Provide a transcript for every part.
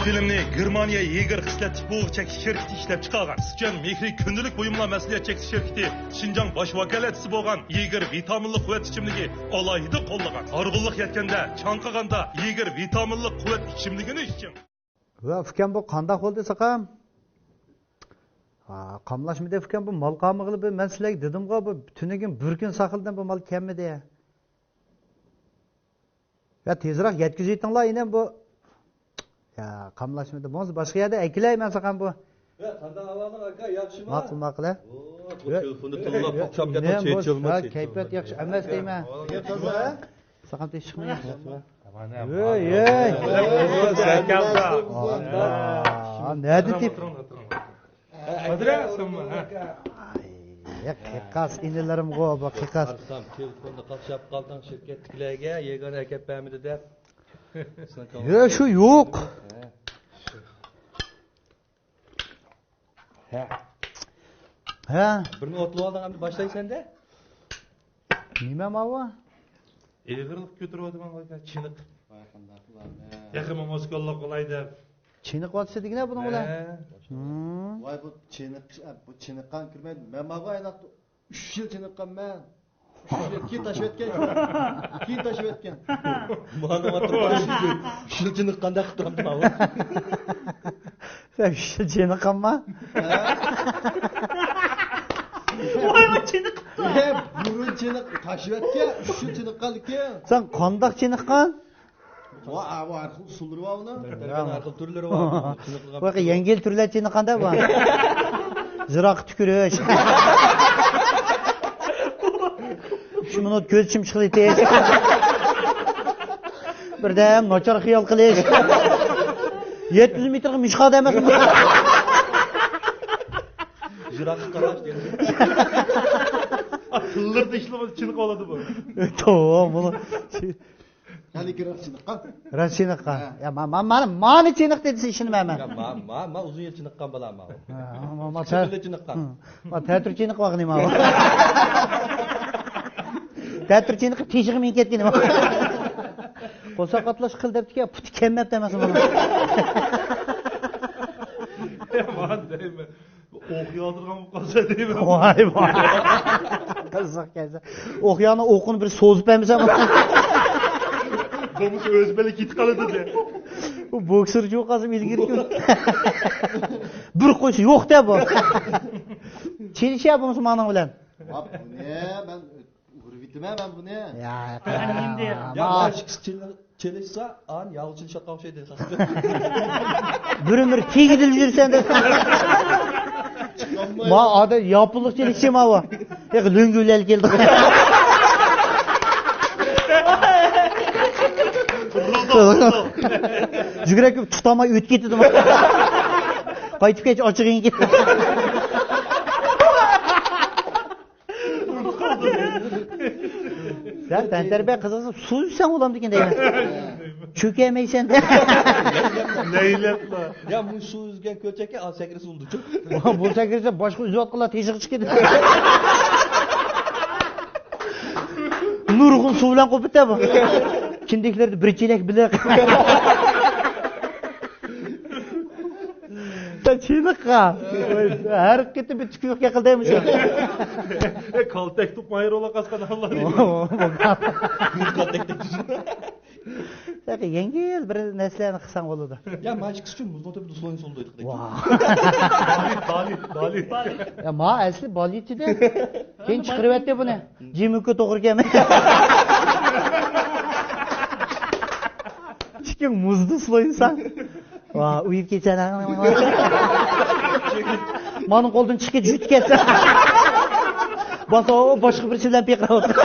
filmni Germaniya Yeger xislat tipoloq chekish şirkati ishlab chiqargan. Sıçan mehri kundalik buyumlar masliyat chekish şirkati Şinjan bosh vakolatchisi bo'lgan Yeger vitaminli quvvat ichimligi alohida qo'llagan. Horg'inlik yetganda, chanqaganda Yeger vitaminli quvvat ichimligini iching. Va ukam bu qanday bo'ldi saqam? Qamlashmidi ukam bu mol qamig'ili men sizlarga dedim-ku bu tunigin bir kun saqildan bu mol kelmadi. Ya tezroq yetkazaytinglar endi bu. Ya qamlashmidi. Bo'z boshqa yerda aykilayman saqam bu. Ya qanday ahvoling aka, yaxshimi? Ma'qul. Telefonni tillab qo'shab ketib chetchilmas. Kayfiyat yaxshi emas deyman. Saqam tez chiqmaydi. Nerede tip? Qiqas inilerim go bak qiqas. Telefonda qolshab qoldim shirkatdagilarga yegona aka pamidi deb. Yo shu yo'q. Ha. Birini o'tlab olding hamda boshlaysan-da. Nima mava? Egirlik ko'tiryapman aka, chiniq. Yaqin Moskvaga qolay deb. Chiniq otsa degina buni ular. Voy bu chiniqqan kirmaydi. Men maga aynoq 3 yil chiniqqan men. 3 yil keyin tashib etgan. Keyin tashib etgan. Mana o'tirib 3 yil chiniqqanda qilib turibdi maga. Sen 3 yil chiniqqanmi? Voy chiniq. Burun chiniq tashib etgan, 3 yil chiniqqanlikka. Sen qandoq chiniqqan? Va arxil usullari bor uni. Arxil turlari bor. Bak yengil türler chiniqqanda bu. Ziroq tükürüş. 3 minut ko'z chimchiqlik tez. Birdan nochar xiyol qilish. 700 metrga mishqada emas. Ziroq qarash dedi. Tıllarda işlemez çiniq oladi bu. Tamam bunu. Hali kirar chiniqqan. Rasiniqqa. Ya mani chiniq dedi ishonmayman. Ya ma uzun yil chiniqqan bo'laman. Ma chiniqqan. Ma teatr chiniq vaqni ma. Teatr chiniq teshig'i men ketgan. Qo'saqatlash qil debdi-ku, puti kelmabdi emas buni. Man deyman. O'qiyotgan qolsa deyman. Voy voy. Qiziq kelsa. O'qiyani o'qini bir so'zib bermasam. Qo'mish o'z bilan ketib qoladi de. Bu boksirchi o'qasim ilgirki. Bir qo'sh yo'q-da bu. Chelishyapmiz mana bilan. Hop, buni men urvitman ben bunu. Ya, Ya çelişse an yağçın şaka bir şey dedi. bir tegidil yürsen de. Ma ada yapılık çelişim hava. Ya löngülel geldi. Жүгірек тұтамай өт кетеді ма? Қайтып кетші açıq ең Sen tenterbe kızısın, su sen olam diken deyim. Çökemeysen de. Neylet la? Ya bu su üzgen kölçeke al sekresi oldu çok. Bu sekresi başka üzü atqıla teşik çıkеді. Nurgun su bilen kopit de bu. Kindekilerdi bir çelek bilek. Sen çiğnikka. Her gitti bir tükürük yakıldaymış. Kaltek tutmayır ola kaskan Allah diyor. Kaltek düşün. Sen yengil bir neslerini kısan oldu. Ya maç kısçı muzlu tabi dusloyun soldaydık. Dali. Ya ma asli baliydi de. Keyin chiqirib etdi buni. Jimukka to'g'ri kelmay. Chiqing muzdi sloyinsan. Va, uyib ketsan. Mening qo'ldan chiqib ketib ketsa. Boso boshqa bir bilan piqirib.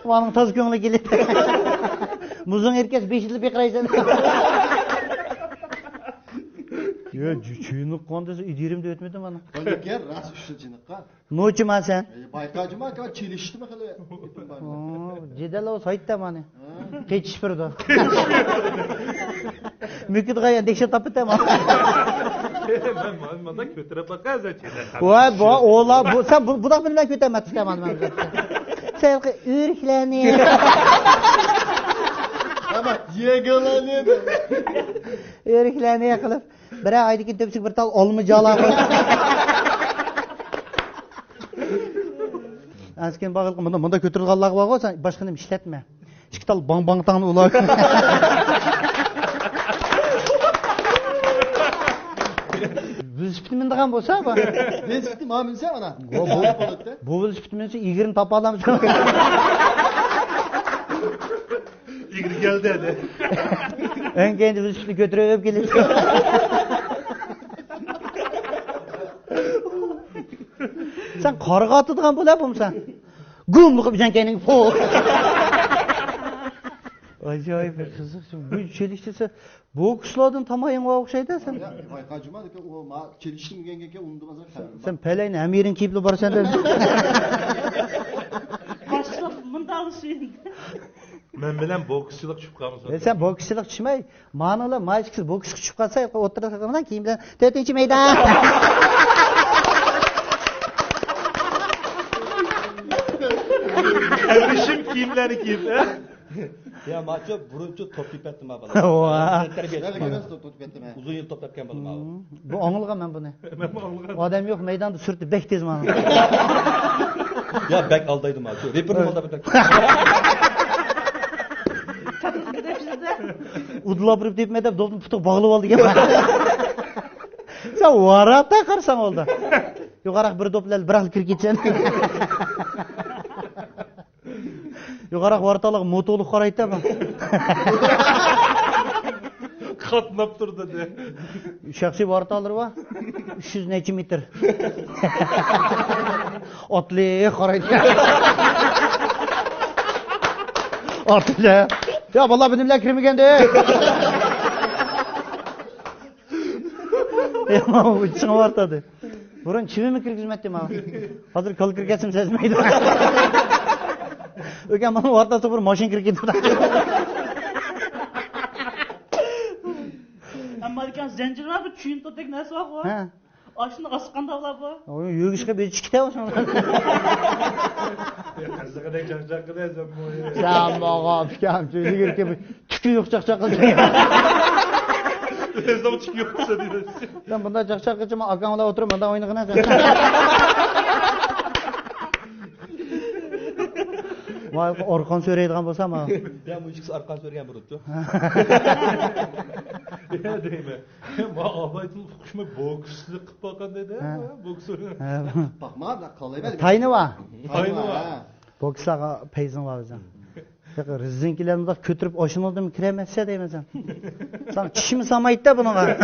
Mening toz ko'ngli keladi. Muzun erkes 5 yil piqiraysan. Ya çiğnik kondası idirimde ötmedi bana. Öyle rast şu çiğnikka. Noçu man sen? Baykacı mı ki çelişti mi kale? Cedel o sayıtta mani. Geçiş bir da. Mümkün gayen dekşe tapıta mı? Ben bana kötüre bakarsa çeler. Vay bu oğla bu sen bu da benimle kötü emet istemem ben. Sen ürklerini. Ama yegalanıyor. Eriklarni qilib, bir oydagi tepsik bir tal olma jala qo'yib. Asken bag'ilqi bunda ko'tarilganlar bor-ku, sen boshqani ishlatma. Ikki tal bang tangni ular. Velosiped mindigan bo'lsa, bu. Velosiped ma minsa ana. Bu velosiped minsa igrini topa olamiz. İgri geldi dedi. En kendi velosipedni ko'tarib keladi. Sen qarg'a otadigan bo'lar-bo'msan. Gumni qilib jankaning fo. Ajoyib bir qiziq. Bu chelishsa bu qishlardan tamoyinga o'xshaydi sen. Ya bayqajımadı ki o ma çeliştim genge undumazak. Sen pelayni amirin kiyibli borsan da. Başlap mındalı şeyin. Men bilen boksçılık çıkıp kalmış. Sen bokschilik tushmay, ma'nolar majiksiz boks tushib qolsa, o'tirsa bilan keyin bilan 4-maydon. Evrişim kimleri kim? Ya maço burunçu top yipettim abi. Vah. Uzun yıl top yapken balım abi. Bu anılgan men buni. Odam yo'q, maydonda surti bek tez mana. Ya bek aldaydım maço. Reperim aldı bek. Udlab urib deb medab dobni putuq bog'lab oldi degan. Sen varata qarsan oldi. Yuqaroq bir do'plar bir xil kirib ketsan. Yuqaroq vartaliq motoliq qaraydi bu. Katnap durdu de. Shaxsiy vartalari bor. 300 necha metr. Otli qaraydi. Otli. Ya vallahi benim bilan kirmaganda. Ama bu içine vartadı. Burun çivimi kirgizmetdim abi. Hazır kıl kirgesim sezmeydi. Öken bana vartası bir maşin kirgizdi. Ama diken zincir var bu çiğin totek nesi var bu? Ha. Aşını asıkan davlar bu. Oyun yürüyüşke bir çıkıta olsun. Kızıkıda çakçakıda sen bu. Sen bana fikam söylüyor ki tükü yok çakçaklı. Ne zaman çıkıyor kısa diyorsun. Ben bunda çakçaklıcı mı akamla oturup bunda oynayın. Vay orkan söyleydiğin bolsa ama. Ya bu ikisi arkan söyleyen burunçu. Ya değil mi? Ma abaytın kuşma boksçılık kıp bakan dedi. Boksör. Bakma da kalayım. Tayını var. Tayını var. Boksaga peyzin var bizden. Peki rizinkilerini de kötürüp oşunuldu kiremezse deyimizden. Sen çişimi samaydı da bununla.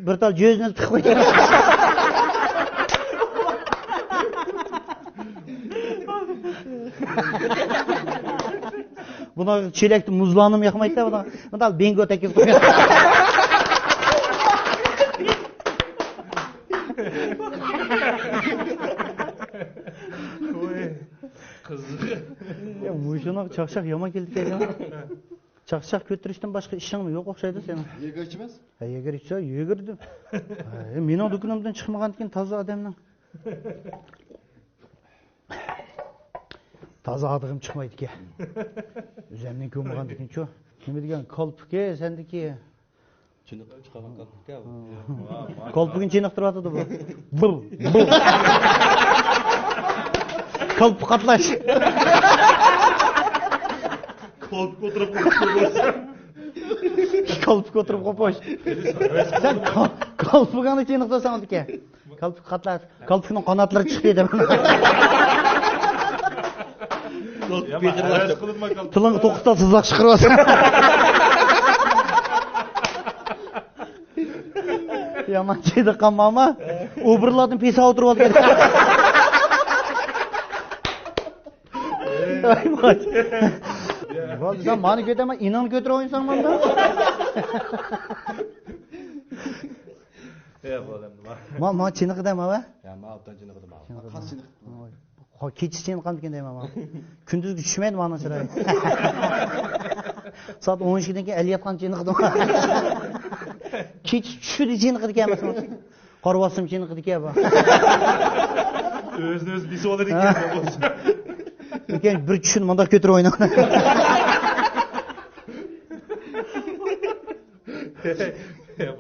Bir tal gözünü tıklaydı. Buna çilekli muzlanım yakmaydı da buna. Bir tal bingo teklif koyuyor. Kızık. Ya bu şuna çakşak yama geldik ya. Çakşak götürüşten başka işin mi yok okşaydı senin. Yeger içmez. Ha yeger içse yegerdim. Mening do'konimdan chiqmagan ekan toza odamdan. Toza adig'im chiqmaydi ekan. O'zimning ko'rmagan ekan-ku. Nima degan kolpike sendiki. Çınık çıkaran kalktık ya. Kolpugin chiniqtiryotdi bu. Bul. Kolpuk qatlash. Koltuk oturup konuşuyorlar. Kolpuk o'tirib qo'posh. Sen kolpugani chiniqtirsan ekan. Kolpuk qatlash. Kolpukning qanotlari chiqib ketdi. Heves kılınma kalk. Tilingni to'xtatib tizlaq chiqaryapsan. Yaman chedi qamama. O'birlardan pesa o'tirib olgan. Bo'ldi, sen meni ketaman, inon ko'tarib o'yinsan bunda. Ya bu adam. Ma chiniqdam ava. Ya ma alttan çınık edim abi. Kan sinik. Kechish chiniqqan ekan deyman men. Kunduzgi tushmaydi meni chiroy. Soat 12dan keyin aliyotgan chiniqdim. Kech tushdi chiniqdi ekan emas. Qorvosim chiniqdi ekan bu. Özünü öz bisi olur iken. Lekin bir tushun munda ko'tarib o'ynagan.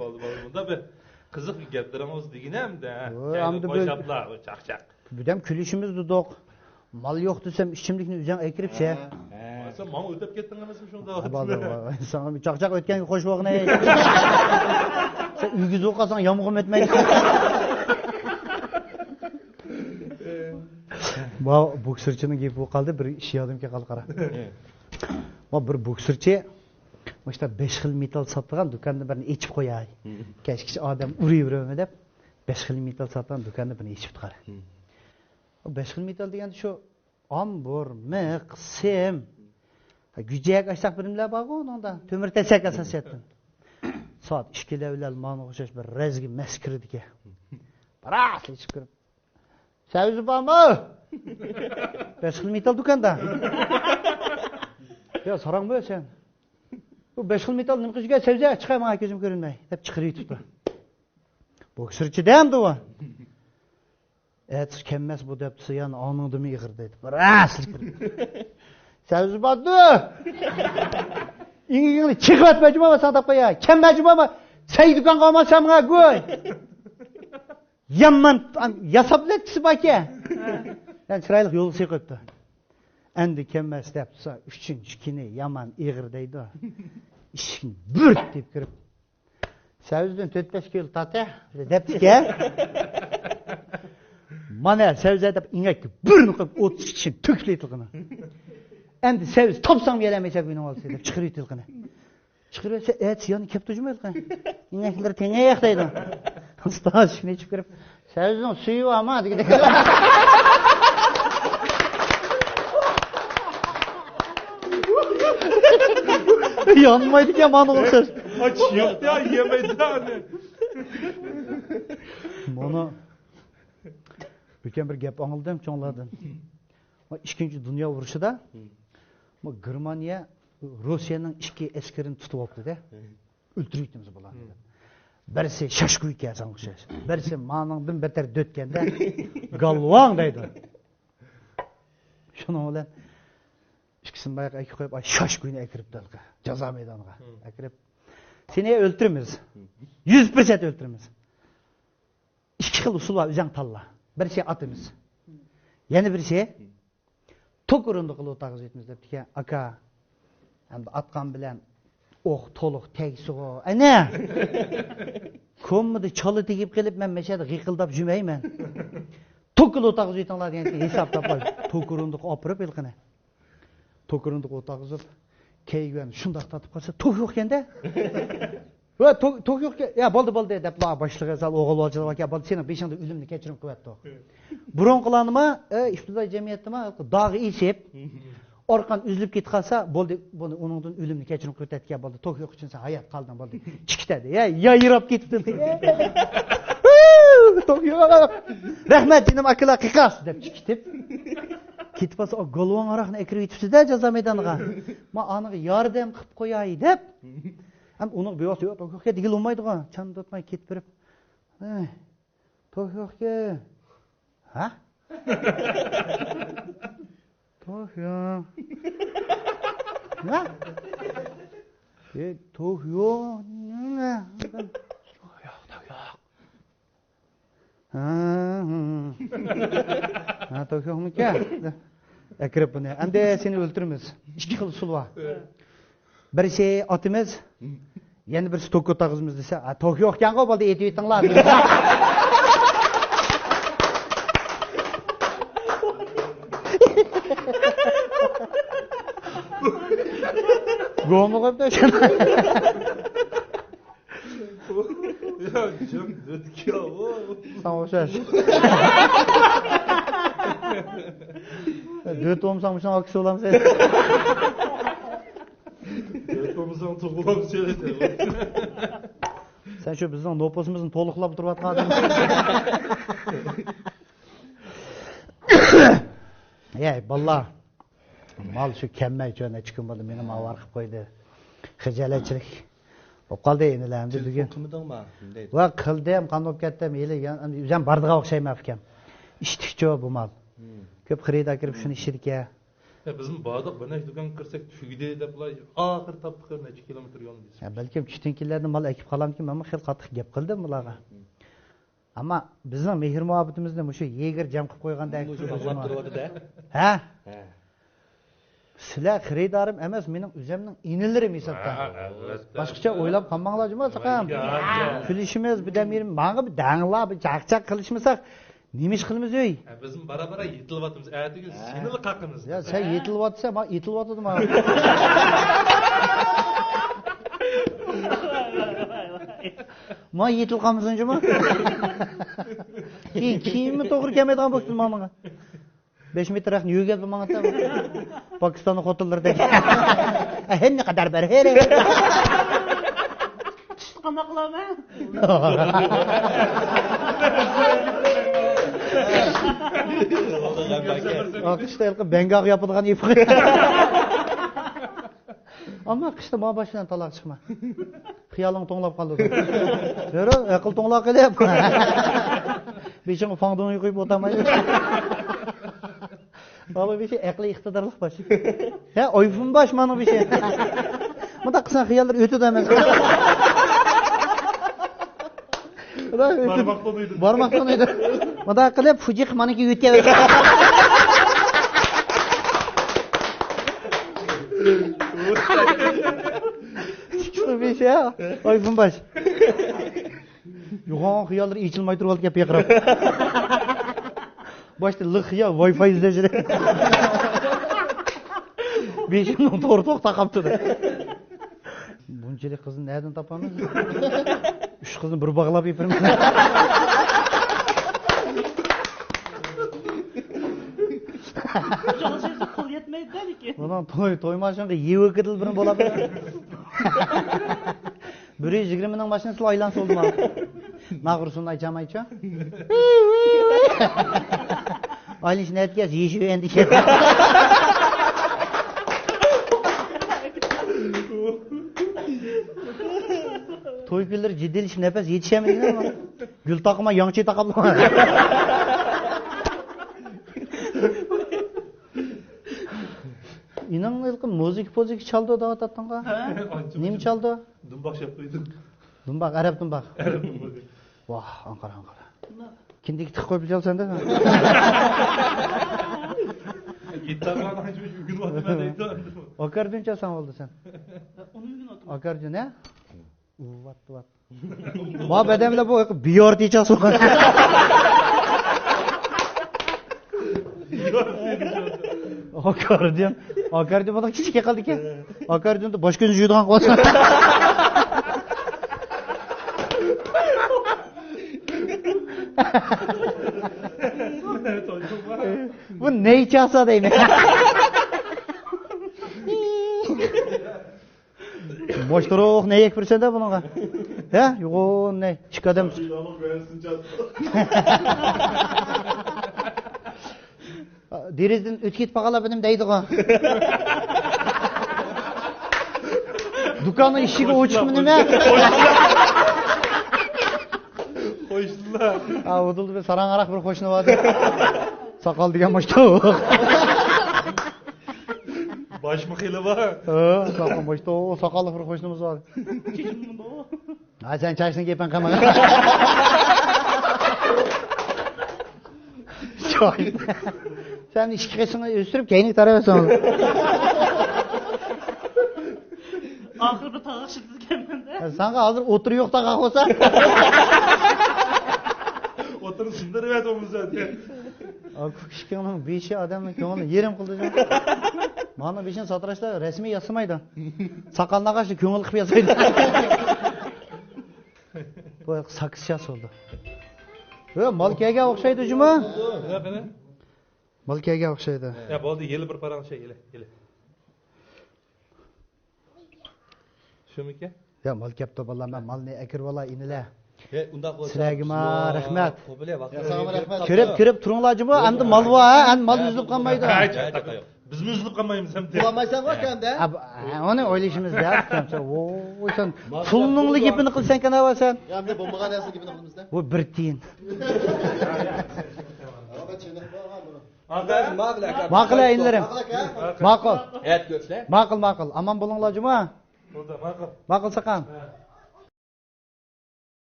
Bo'ldi. Bunda bir qiziq gaplarimiz deginamda. Hamda Boşaplar, çaq-çaq. Budam kulishimiz dudoq. Mal yo'q desam, ichimlikni o'zing aykiribsa. Sen mana o'tib ketding emasmi shunda? Bo'ldi. Sana bir chaqchaq o'tganga qo'shvoqni. Sen uyga o'qasan yomg'ir etmaydi. Bu boksirchining gapi qoldi, bir ish yodimga qoldi qara. Bu bir boksirchi Başta 5 xil metal satılgan dükkanda birini içip koyay. Keşke adam uruyuverme dep 5 xil metal satılgan dükkanda birini içip çıkar. O 5 xil metal degende şu ambur, mık, sem. Gücek açsak birimler bak onda. Tömür tesek asas ettim. Saat 2 levlel manu koşaş bir rezgi meskirdi ki. Baras içip kırıp. Sevzi bamı. 5 xil metal dükkanda. Ya sarang bu sen. Bu 5 xil metal nima qilishga sevsa chiqay menga ko'zim ko'rinmay deb chiqirib yutibdi. Boksirchi demdi u. Kelmas bu debdi, yana oningdimi yig'ir dedi. Ras. Sevzi bordi. Ingingni chiqib atmajma va sadab qo'ya. Kelmajma va say do'konga olmasa menga go'y. Yamman yasabletsi baka. Yani chiroyli yo'l qo'yibdi. Endi kelmas debsa 3-chi kuni yaman ig'ir deydi. İşin bürt deyip kirib. Sevizden 4-5 kilo tatı debdiga. Mana seviz edip ingekki bürünü qilib 30 kişi tükli tilgini. Endi seviz topsam gelemeyse günü olsa deb chiqirib tilgini. Chiqirib etse et yani kep tujmaydi qani. Ingekler tengayaq deydi. Ustoz shuni ichib kirib, sevizning suvi ama degide. Yanmaydı ki aman olsun. Aç yok ya yemedi hani. Bunu bir gap anıldım çoğunlardan. 2. Dünya vuruşuda Germaniya Rusiyanın 2 askerini tutup oldu da. Öldürüydümiz bularni. Birisi şaşkuyga sanqışı. Birisi manыңdan beter dötkende galvang deydi. Şunu bilan İkisini bayağı ayki koyup şaşkuyunu ekirip dalga. Caza meydanına ekirip. Seni öldürürüz. 100% öldürürüz. 2 xil usul var üzən talla. Bir şey atımız. Yeni bir şey. Tok urundu qılı otağız etimiz depti ki. Aka. Hem atkan bilen. Oh toluk tegisi o. Ne? Kommıdı çalı tegip gelip ben meşede gıkıldap jümeymen. Tok qılı otağız etinler yani hesap tapay. Tok urundu apırıp ilkine. Tokurunduk otağızıp keygen şundaq tatıp qalsa tok yo'q ekanda. Va tok yo'q ya bo'ldi deb la boshlig'i sal o'g'il olchilar aka bo'ldi sening beshingda o'limni kechirim qilyapti. Burunqilanma iftidoi jamiyatdami dog'i isib orqan uzilib ketib qolsa bo'ldi buni uningdan o'limni kechirim qilyapti bo'ldi tok yo'q uchun sen hayot qalding bo'ldi chikitadi ya yayrab ketibdi. Tok yo'q. Rahmat jinim akalar qiqas deb chikitib ketib olsa o golvon araqni ekirib yetibsiz-da jazo maydoniga. Men aniga yordam qilib qo'yay deb. Ham uni beyo'q yo'q, to'qqa digil olmaydi-ku. Chand o'tmay ketib berib. To'qqa. Ha? To'qqa. Ha? To'qqa. Nima? Ha, to'qqa mı-ki? Ekirib buni. Endi seni öldürürüz. 2 xil usul var. Bir şey atımız, yana birisi tok otağımız dese, tok yo'q ekan-ku bo'ldi etib etinglar. Go'mu qo'yibdi o'shani. Ya cım dedik ya o. Sen o'xshash. Dört olmuşsan muşan akışı olamaz. Dört olmuşsan to'g'riroq söyledi. Sen şu bizning nopozimizni to'liqlab turibsan. Ey ballar. Mal şu kemmay jo'na chiqim bo'ldi, meni mavar qilib qo'ydi. Xijolatchilik. Bo'lib qoldi enilarni degan. Qilmadingmi? Va qildim, qanday ketdim, o'zim bardiga o'xshayman ekan. Ishtikchi bu mal. Ko'p xirida kirib shuni ishirga. Bizim bardak bir neçe dükan kirsak tugide deb bular oxir topdik necha kilometr yo'limiz. Balkim tushtinkilarni mal ekib qolamkin, men xil qattiq gap qildim bularga. Ammo bizning mehr muhabbetimizni shu yeger jam qilib qo'ygandek turibdi-da. Ha? Ha. Sizlar xaridorim emas, mening o'zimning inilarim hisobda. Boshqacha o'ylab qolmanglar jumasaqam. Kulishimiz, bidamerim, menga bir danglab, chaqchaq qilishmasak, nima ish qilamiz ey? Bizim bara yetilyapmiz. Ertaga senili qaqimiz. Ya sen yetilyapsa, men yetilyapdim ha. Men yetil qolmasinchimi? Kiyimni to'g'ri kelmaydigan bo'lsin menga. 5 metr yaqin yurgan menga. Pokistonning xotinlaridek. Ne kadar ber here. Qana qilaman? Qishda ilqi bangaq yopadigan ip. Ammo qishda men boshdan taloq chiqma. Xiyoling to'nglab qoldi. Yoro, aql to'nglab qelyap. Beshing fangdon qo'yib o'tamaydi. Baba bir şey aqli iqtidorlik bosh. Ha, oyfun bosh mana bir şey. Bunda qilsan xiyollar o'tadi emas. Barmoqdan edi. Bunda qilib fujiq meniki o'tyapti. Çıkıştı bir şey ya. Oyfun baş. Yoğun xiyollar içilmay turib olib yaqirab. Başta lig xiyol Wi-Fi izləyir. Beşinin to'g'ri taqaptı. Bunchalik qizni nereden tapamiz? 3 qizni bir bağlab yepirmiz. Çalışırsa kıl yetmeydi dedi ki. Ulan toymaşınqa yeyib o'kidil birini bo'ladi. 120 mingning mashinasi aylansa oldu mana. Nag'ursuni aychamaycha. Aylish netga yeyishib endi ket. To'y kunlari jiddiylik nafas yetishmaydi ama. Gul taqma, yongchi taqab. İnan ilk müzik çaldı da tattınga. Nim çaldı? Dumbaq yapıyordun. Dumbaq, Arap dumbaq. Arap dumbaq. Vah, Ankara. Kindik tık koyup çal sen de. Gitarlardan hiç gün vaktimdeydi. Akordeon çalsan oldu sen. Onu gün otur. Akordeon ne? Vat. Ma bedemle bu biyor diye çalsın. Akordeon bana küçük kaldı ki. Akordeon da başka yüzüden kalsın. Bu ne çalsa değil mi? Boşturuq ne yek birsen de bununla. He? Yo ne? Çıkadım. Derizden ötkit bağala benim deydi o. Dükkanın işiği uçuk mu ne? Koyuştular. Ha, oduldu bir sarangarak bir hoşuna vardı. Sakal diyen boşturuq. Baş mı xeyli var? Sakal boşturuq. Sakallı bir hoşunumuz var. Çeşim bunda o. Ha sen çaysın gepen kamera. Çay. Sen işkisini üstürüp kendini tarafasın oğlum. Ahırda tağışırdı kendinde. Sana hazır otur yok da kalk olsa. Oturun sındır evet omuz zaten. Kişkinin beşi adamın köngülünü yerim kıldı canım. Bana beşin satıraşlar resmi yasamaydı. Sakalına karşı köngül kıp yasaydı. Bu sakız şas oldu. Malkiyege okşaydı cuma. Malkiyege okşaydı. Ya boldu yeli bir paran şey yeli. Şu mu ki? Ya mal kepti valla ben mal ne ekir valla inile. Unda qo'ysa. Sizlarga rahmat. Qo'bile vaqt. Sana rahmat. Kirib turinglar cuma, endi mal bor, endi mal üzülüp qolmaydi. Biz mi üzülüp kalmayız hem de? Bulamazsan var kamda. Onu o'ylashimiz ya. Voy sen pulning gapini qilsan kana sen. Hamda bo'lmagan narsa gibi qilmizda. Bu bir tiyin. Ama çenek var ha bunu. Anga maqul aka. Ma'qul ayinlarim. Maqul aka. Ma'qul. Et görsler. Ma'qul, ma'qul. Aman bo'linglar juma. Bo'ldi, ma'qul. Ma'qul saqam.